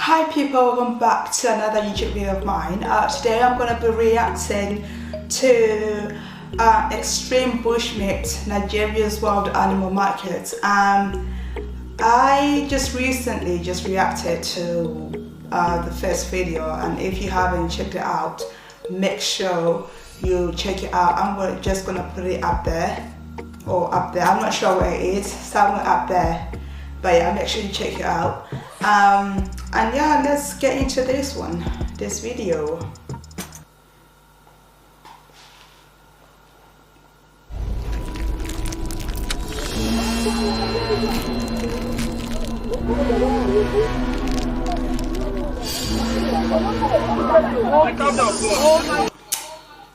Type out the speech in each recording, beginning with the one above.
Hi people, welcome back to another YouTube video of mine. Today I'm going to be reacting to Extreme Bushmeat, Nigeria's Wild Animal Market. I just recently reacted to the first video, and if you haven't checked it out, make sure you check it out. I'm just going to put it up there, or up there, I'm not sure where it is, somewhere up there. But yeah, make sure you check it out. And yeah, let's get into this video.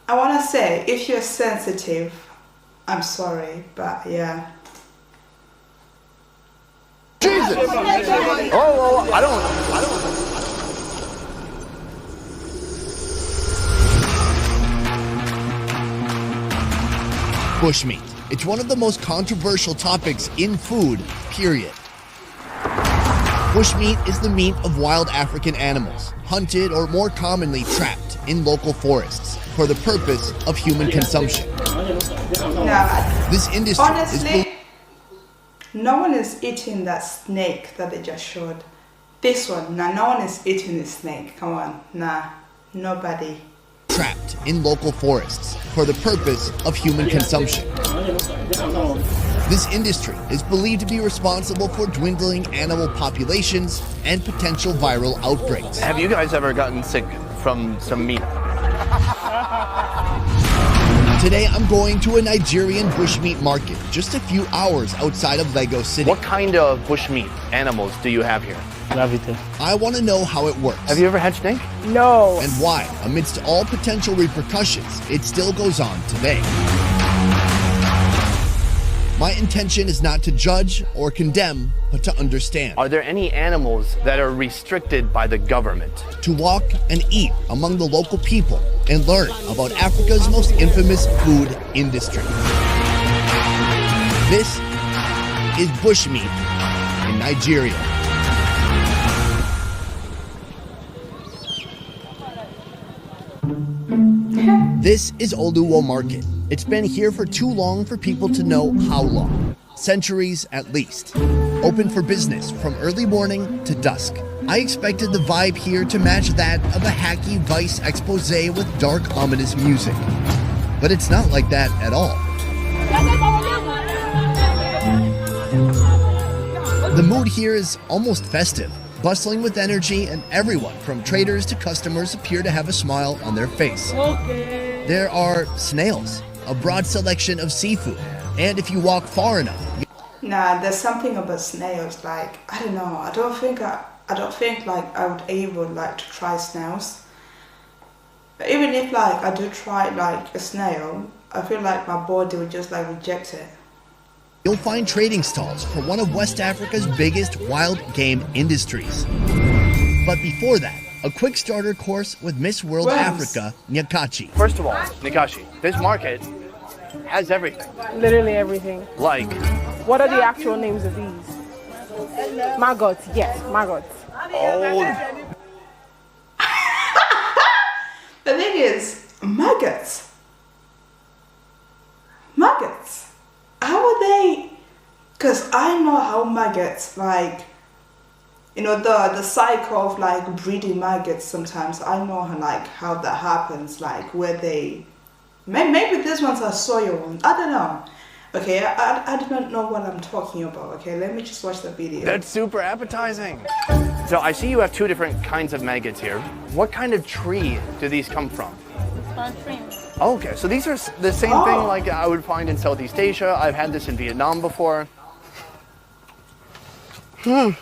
I want to say, if you're sensitive, I'm sorry, but yeah. Jesus! Oh, I don't. Bushmeat. It's one of the most controversial topics in food, period. Bushmeat is the meat of wild African animals, hunted or more commonly trapped in local forests for the purpose of human consumption. This industry honestly, no one is eating that snake that they just showed. This one, nah, no one is eating the snake. Come on, nah, nobody. Trapped in local forests for the purpose of human consumption. This industry is believed to be responsible for dwindling animal populations and potential viral outbreaks. Have you guys ever gotten sick from some meat? Today, I'm going to a Nigerian bushmeat market just a few hours outside of Lagos City. What kind of bushmeat animals do you have here? Everything. I want to know how it works. Have you ever had snake? No. And why, amidst all potential repercussions, it still goes on today. My intention is not to judge or condemn, but to understand. Are there any animals that are restricted by the government? To walk and eat among the local people and learn about Africa's most infamous food industry. This is bushmeat in Nigeria. This is Oluwo Market. It's been here for too long for people to know how long. Centuries at least. Open for business from early morning to dusk. I expected the vibe here to match that of a hacky Vice expose with dark, ominous music. But it's not like that at all. The mood here is almost festive, bustling with energy, and everyone from traders to customers appear to have a smile on their face. There are snails, a broad selection of seafood, and if you walk far enough... Nah, there's something about snails, like, I don't know, I don't think like I would even like to try snails. But even if like I do try like a snail, I feel like my body would just like reject it. You'll find trading stalls for one of West Africa's biggest wild game industries. But before that, a quick starter course with Miss World Africa, Nyakachi. First of all, Nikashi, this market has everything. Literally everything. Like? What are the actual names of these? Maggots, yes, maggots. Oh. The thing is, maggots. Maggots. How are they? Because I know how maggots, like, you know, the cycle of like breeding maggots sometimes. I know how that happens, like where they, maybe these ones are soil ones, I don't know. Okay, I do not know what I'm talking about. Okay, let me just watch the video. That's super appetizing. So I see you have two different kinds of maggots here. What kind of tree do these come from? Oh, okay, so these are the same thing like I would find in Southeast Asia. I've had this in Vietnam before. How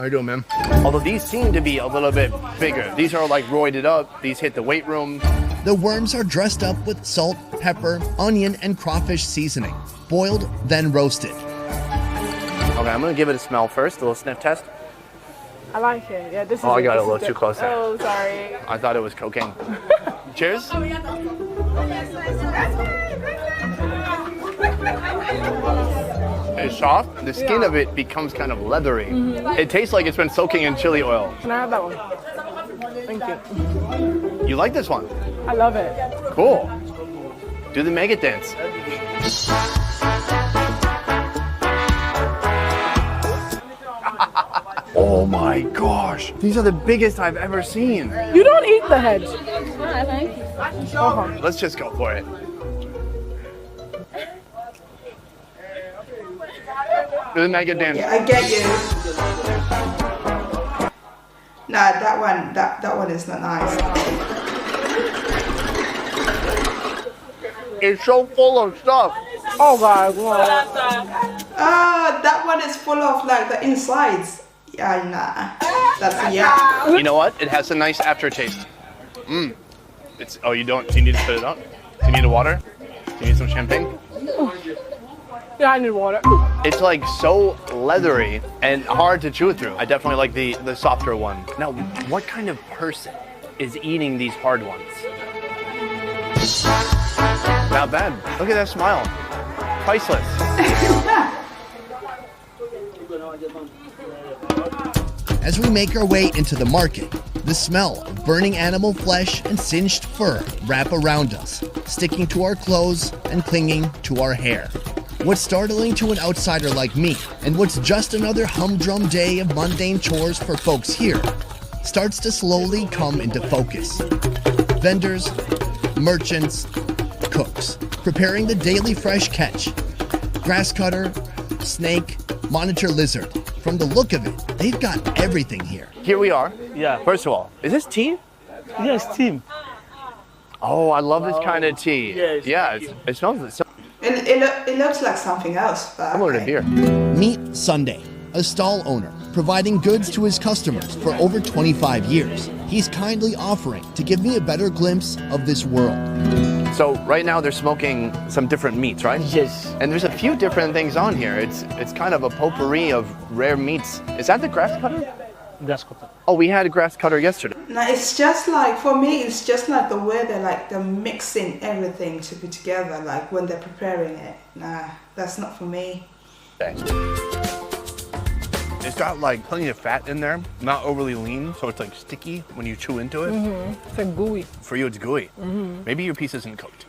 you doing, man? Although these seem to be a little bit bigger. These are like roided up. These hit the weight room. The worms are dressed up with salt, pepper, onion, and crawfish seasoning. Boiled, then roasted. Okay, I'm gonna give it a smell first, a little sniff test. I like it. Yeah, this is. Oh, I got a little too close there. Oh, sorry. I thought it was cocaine. Cheers. is soft. The skin of it becomes kind of leathery. It tastes like it's been soaking in chili oil. Can I have that one? Thank you. You like this one? I love it. Cool. Do the maggot dance. Oh my gosh. These are the biggest I've ever seen. You don't eat the head. Let's just go for it. Do the maggot dance. Yeah, I get you. Nah, that one is not nice. It's so full of stuff. Oh God. That one is full of like the insides. Yeah, nah. That's yeah. You know what? It has a nice aftertaste. It's you don't. You need to spit it out. You need a water. You need some champagne. Yeah, I need water. It's like so leathery and hard to chew through. I definitely like the softer one. Now, what kind of person is eating these hard ones? Not bad. Look at that smile. Priceless. As we make our way into the market, the smell of burning animal flesh and singed fur wrap around us, sticking to our clothes and clinging to our hair. What's startling to an outsider like me, and what's just another humdrum day of mundane chores for folks here, starts to slowly come into focus. Vendors, merchants, cooks, preparing the daily fresh catch. Grass cutter, snake, monitor lizard. From the look of it, they've got everything here. Here we are. Yeah. First of all, is this tea? Yes, team. Oh, I love this kind of tea. Yes. Yeah, it smells so It looks like something else. But similar to okay. beer. Meet Sunday, a stall owner, providing goods to his customers for over 25 years. He's kindly offering to give me a better glimpse of this world. So right now they're smoking some different meats, right? Yes. And there's a few different things on here. It's kind of a potpourri of rare meats. Is that the grass cutter? Grass cutter. Oh, we had a grass cutter yesterday. No, it's just like, for me, it's just like the way they're mixing everything to be together, like when they're preparing it. Nah, that's not for me. It's got like plenty of fat in there, not overly lean, so it's like sticky when you chew into it. It's like gooey. For you, it's gooey. Maybe your piece isn't cooked.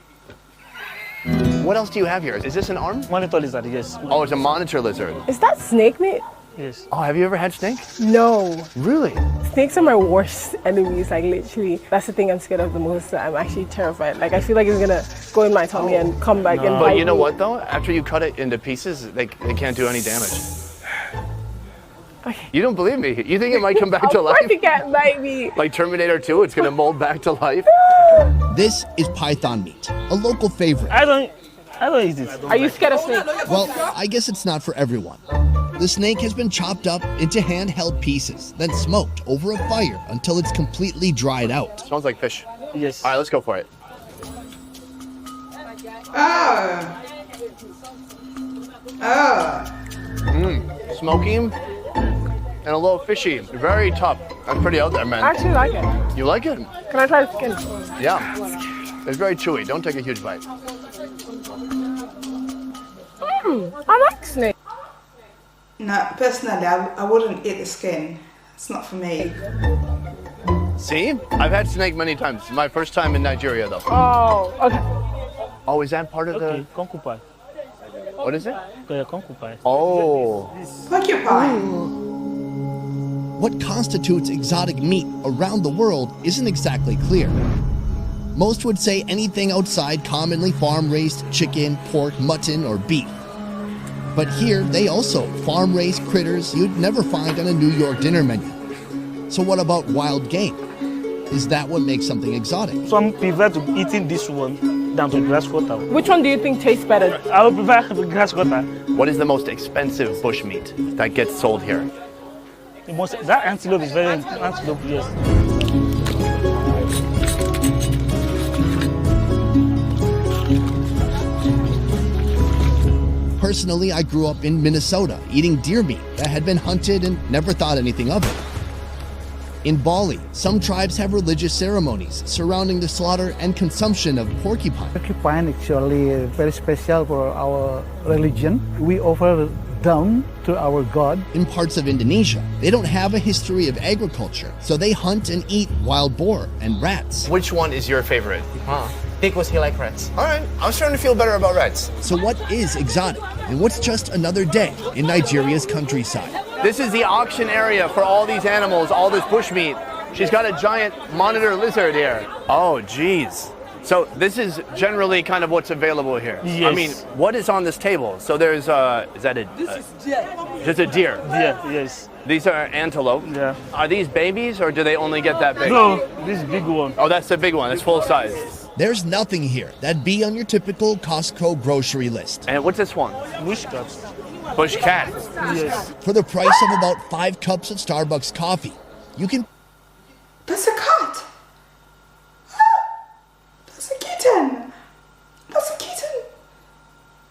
What else do you have here? Is this an arm? Monitor lizard, yes. Oh, it's a monitor lizard. Is that snake meat? Yes. Oh, have you ever had snake? No. Really? Snakes are my worst enemies. Like literally, that's the thing I'm scared of the most. I'm actually terrified. Like I feel like it's gonna go in my tummy and come back and bite But you know me. what though? After you cut it into pieces, they can't do any damage. Okay. You don't believe me? You think it might come back to Of life? course it can't bite me. Like Terminator 2, it's gonna mold back to life? This is python meat, a local favorite. I don't eat this. Are you scared of snakes? Well, I guess it's not for everyone. The snake has been chopped up into handheld pieces, then smoked over a fire until it's completely dried out. Smells like fish. Yes. All right, let's go for it. Smoky and a little fishy. Very tough. That's pretty out there, I man. actually like it. You like it? Can I try the skin? Yeah. It's very chewy. Don't take a huge bite. I like snake. No, personally, I wouldn't eat the skin. It's not for me. See? I've had snake many times. It's my first time in Nigeria, though. Oh, okay. Oh, is that part of Okay, the... concubine. What is it? Okay, concubine. Oh. Porcupine. What constitutes exotic meat around the world isn't exactly clear. Most would say anything outside commonly farm-raised chicken, pork, mutton, or beef. But here, they also farm-raised critters you'd never find on a New York dinner menu. So what about wild game? Is that what makes something exotic? Some prefer to eating this one than the grass cutter. Which one do you think tastes better? I would prefer the grass cutter. What is the most expensive bush meat that gets sold here? That antelope is very antelope, yes. Personally, I grew up in Minnesota eating deer meat that had been hunted and never thought anything of it. In Bali, some tribes have religious ceremonies surrounding the slaughter and consumption of porcupine. Porcupine actually very special for our religion. We offer down to our God. In parts of Indonesia, they don't have a history of agriculture, so they hunt and eat wild boar and rats. Which one is your favorite? Because he likes rats. All right, I'm starting to feel better about rats. So what is exotic, and what's just another day in Nigeria's countryside? This is the auction area for all these animals, all this bushmeat. She's got a giant monitor lizard here. Oh, geez. So this is generally kind of what's available here. Yes. I mean, what is on this table? So there's, is that just a deer? Yeah, yes. These are antelope. Yeah. Are these babies or do they only get that big? No, this big one. Oh, that's the big one. That's full size. There's nothing here that'd be on your typical Costco grocery list. And what's this one? Bush cat. Bush cat. Yes. For the price of about 5 cups of Starbucks coffee, you can That's a cat. That's a kitten. That's a kitten.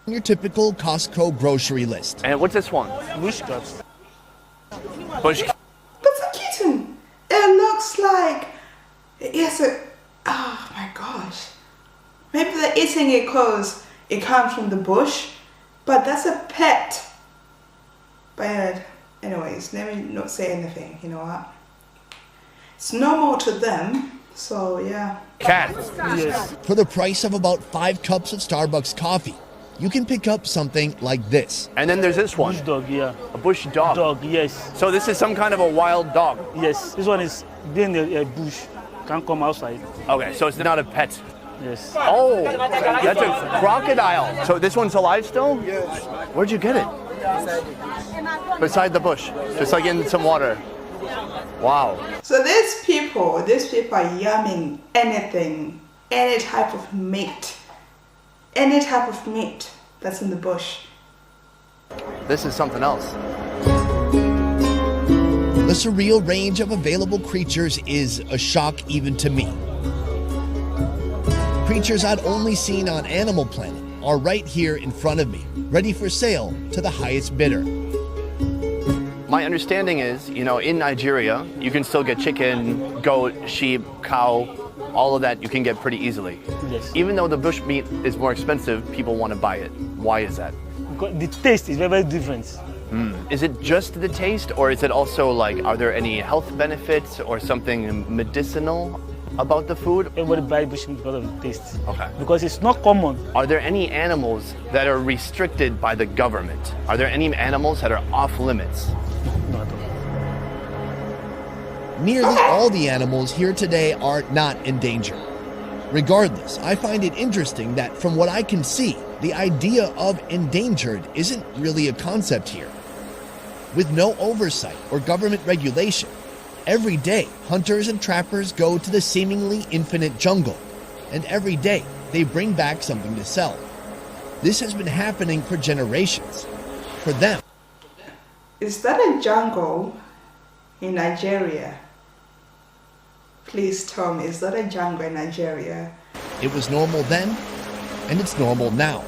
on your typical Costco grocery list. And what's this one? Bush cat. Bush cat. That's a kitten. It looks like it's a. Oh my gosh. Maybe they're eating it because it comes from the bush, but that's a pet bird. Anyways, let me not say anything. You know what? It's normal to them, so yeah. Cat. Yes. For the price of about 5 cups of Starbucks coffee, you can pick up something like this. And then there's this one. Bush dog, yeah. A bush dog. Dog, yes. So this is some kind of a wild dog. Yes. This one is being a bush. Can't come outside. Okay, so it's not a pet. Yes. Oh, that's a crocodile. So this one's alive still? Yes. Where'd you get it? Beside the bush. Just like in some water. Wow. So these people are yumming anything, any type of meat that's in the bush. This is something else. The surreal range of available creatures is a shock even to me. Creatures I'd only seen on Animal Planet are right here in front of me, ready for sale to the highest bidder. My understanding is, in Nigeria, you can still get chicken, goat, sheep, cow, all of that you can get pretty easily. Yes. Even though the bush meat is more expensive, people want to buy it. Why is that? Because the taste is very, very different. Is it just the taste, or is it also are there any health benefits or something medicinal about the food? Everybody buys bush meat because of the taste. Okay. Because it's not common. Are there any animals that are restricted by the government? Are there any animals that are off limits? Not at all. Nearly all the animals here today are not endangered. Regardless, I find it interesting that from what I can see, the idea of endangered isn't really a concept here. With no oversight or government regulation, every day hunters and trappers go to the seemingly infinite jungle, and every day they bring back something to sell. This has been happening for generations. For them, Is that a jungle in Nigeria? Please tell me, is that a jungle in Nigeria? it was normal then, and it's normal now.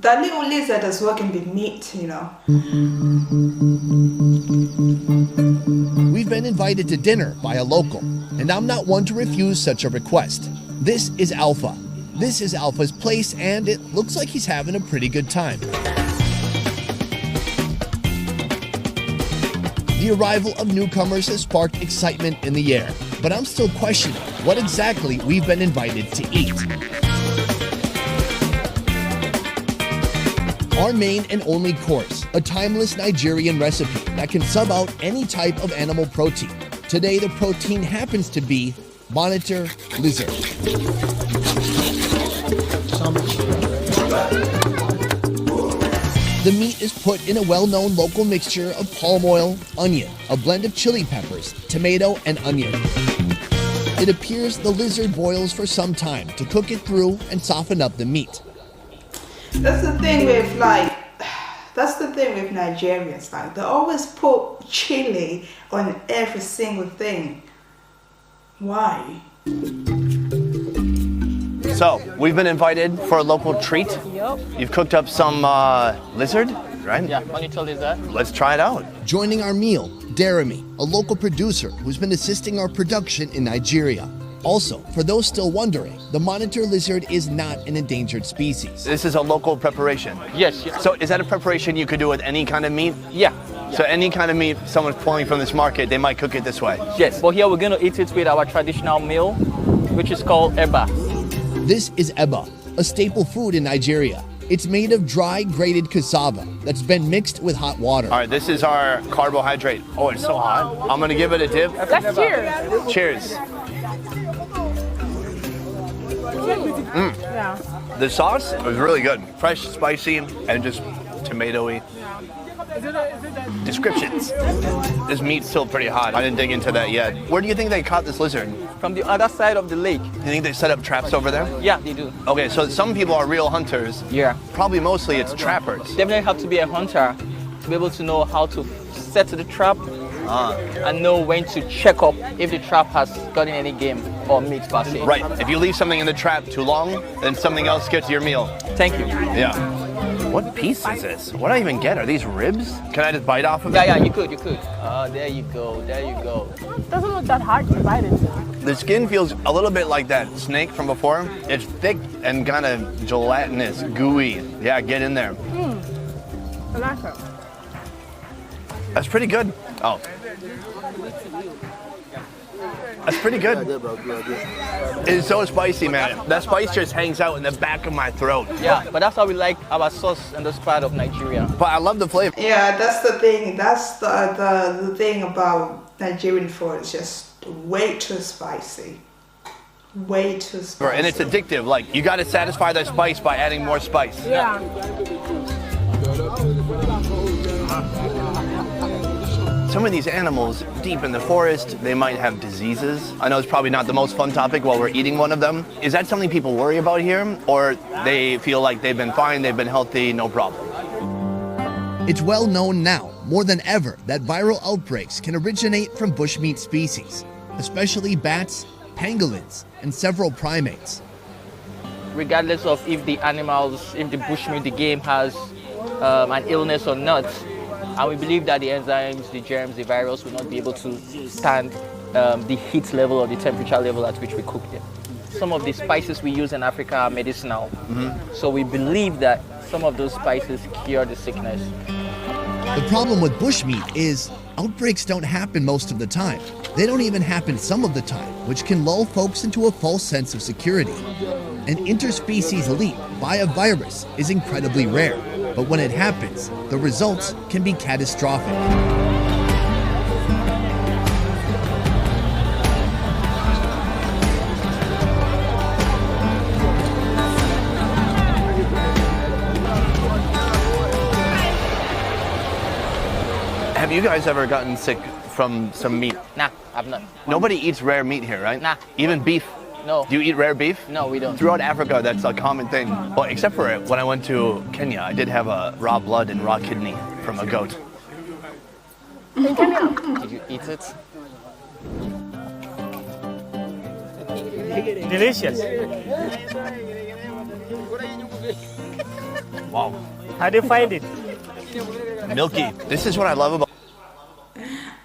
That little lizard as well can be meat, We've been invited to dinner by a local, and I'm not one to refuse such a request. This is Alpha. This is Alpha's place, and it looks like he's having a pretty good time. The arrival of newcomers has sparked excitement in the air, but I'm still questioning what exactly we've been invited to eat. Our main and only course, a timeless Nigerian recipe that can sub out any type of animal protein. Today, the protein happens to be monitor lizard. The meat is put in a well-known local mixture of palm oil, onion, a blend of chili peppers, tomato, and onion. It appears the lizard boils for some time to cook it through and soften up the meat. That's the thing with Nigerians. They always put chili on every single thing. Why? So, we've been invited for a local treat. Yup. You've cooked up some lizard, right? Yeah, monitor lizard. Let's try it out. Joining our meal, Jeremy, a local producer who's been assisting our production in Nigeria. Also, for those still wondering, the monitor lizard is not an endangered species. This is a local preparation. Yes, yes. So is that a preparation you could do with any kind of meat? Yeah. So any kind of meat someone's pulling from this market, they might cook it this way. Yes, but here we're going to eat it with our traditional meal, which is called eba. This is eba, a staple food in Nigeria. It's made of dry, grated cassava that's been mixed with hot water. All right, this is our carbohydrate. Oh, it's so hot. I'm gonna give it a dip. Let's cheers. Cheers. Yeah. The sauce was really good. Fresh, spicy, and just tomatoey. Descriptions. This meat's still pretty hot. I didn't dig into that yet. Where do you think they caught this lizard? From the other side of the lake. You think they set up traps over there? Yeah, they do. Okay, so some people are real hunters. Yeah. Probably mostly it's trappers. Definitely have to be a hunter to be able to know how to set the trap and know when to check up if the trap has gotten any game or meat per se. Right. If you leave something in the trap too long, then something else gets your meal. Thank you. Yeah. What piece is this? What do I even get? Are these ribs? Can I just bite off of it? Yeah, you could. There you go. Doesn't look that hard to bite into. The skin feels a little bit like that snake from before. It's thick and kind of gelatinous, gooey. Yeah, get in there. I like it. That's pretty good. Oh. That's pretty good. It's so spicy, man. That spice just hangs out in the back of my throat. Yeah, but that's how we like our sauce in this part of Nigeria. But I love the flavor. Yeah, that's the thing. That's the thing about Nigerian food. It's just way too spicy. Way too spicy. And it's addictive. Like, you got to satisfy that spice by adding more spice. Yeah. Some of these animals deep in the forest, they might have diseases. I know it's probably not the most fun topic while we're eating one of them. Is that something people worry about here? Or they feel like they've been fine, they've been healthy, no problem? It's well known now, more than ever, that viral outbreaks can originate from bushmeat species, especially bats, pangolins, and several primates. Regardless of if the animals, if the bushmeat, the game has an illness or not, and we believe that the enzymes, the germs, the virus will not be able to stand the heat level or the temperature level at which we cook them. Some of the spices we use in Africa are medicinal. So we believe that some of those spices cure the sickness. The problem with bushmeat is outbreaks don't happen most of the time. They don't even happen some of the time, which can lull folks into a false sense of security. An interspecies leap by a virus is incredibly rare, but when it happens, the results can be catastrophic. Have you guys ever gotten sick from some meat? Nah, I've not. Nobody eats rare meat here, right? Nah. Even beef? No. Do you eat rare beef? No, we don't. Throughout Africa, that's a common thing. Well, except for when I went to Kenya, I did have a raw blood and raw kidney from a goat. In Kenya? Did you eat it? Delicious. Wow. How do you find it? Milky. This is what I love about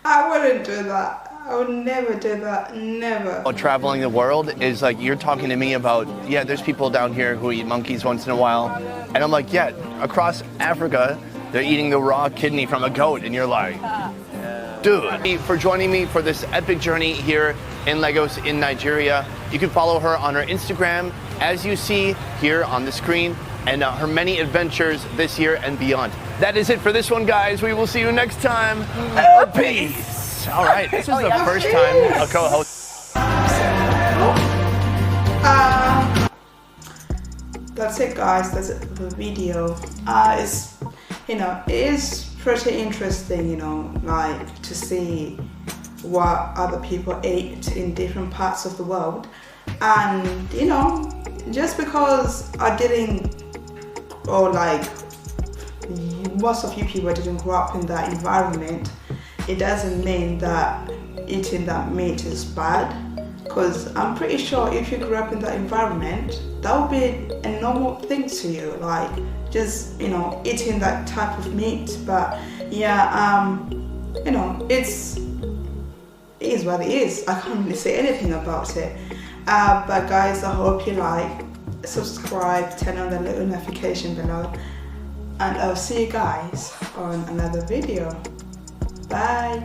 I wouldn't do that. I would never do that. Never. traveling the world is like you're talking to me about, yeah, there's people down here who eat monkeys once in a while. And I'm like, yeah, across Africa, they're eating the raw kidney from a goat. And you're like, dude. For joining me for this epic journey here in Lagos in Nigeria. You can follow her on her Instagram, as you see here on the screen, and her many adventures this year and beyond. That is it for this one, guys. We will see you next time. Peace. All right, this is the first time a co-host. That's it, guys. That's it for the video. It's, it is pretty interesting, like to see what other people ate in different parts of the world. And, just because I didn't, or like most of you people didn't grow up in that environment, it doesn't mean that eating that meat is bad. Because I'm pretty sure if you grew up in that environment, that would be a normal thing to you. Like, just, you know, eating that type of meat. But yeah, you know, it is what it is. I can't really say anything about it. But guys, I hope you like, subscribe, turn on the little notification below, and I'll see you guys on another video. Bye.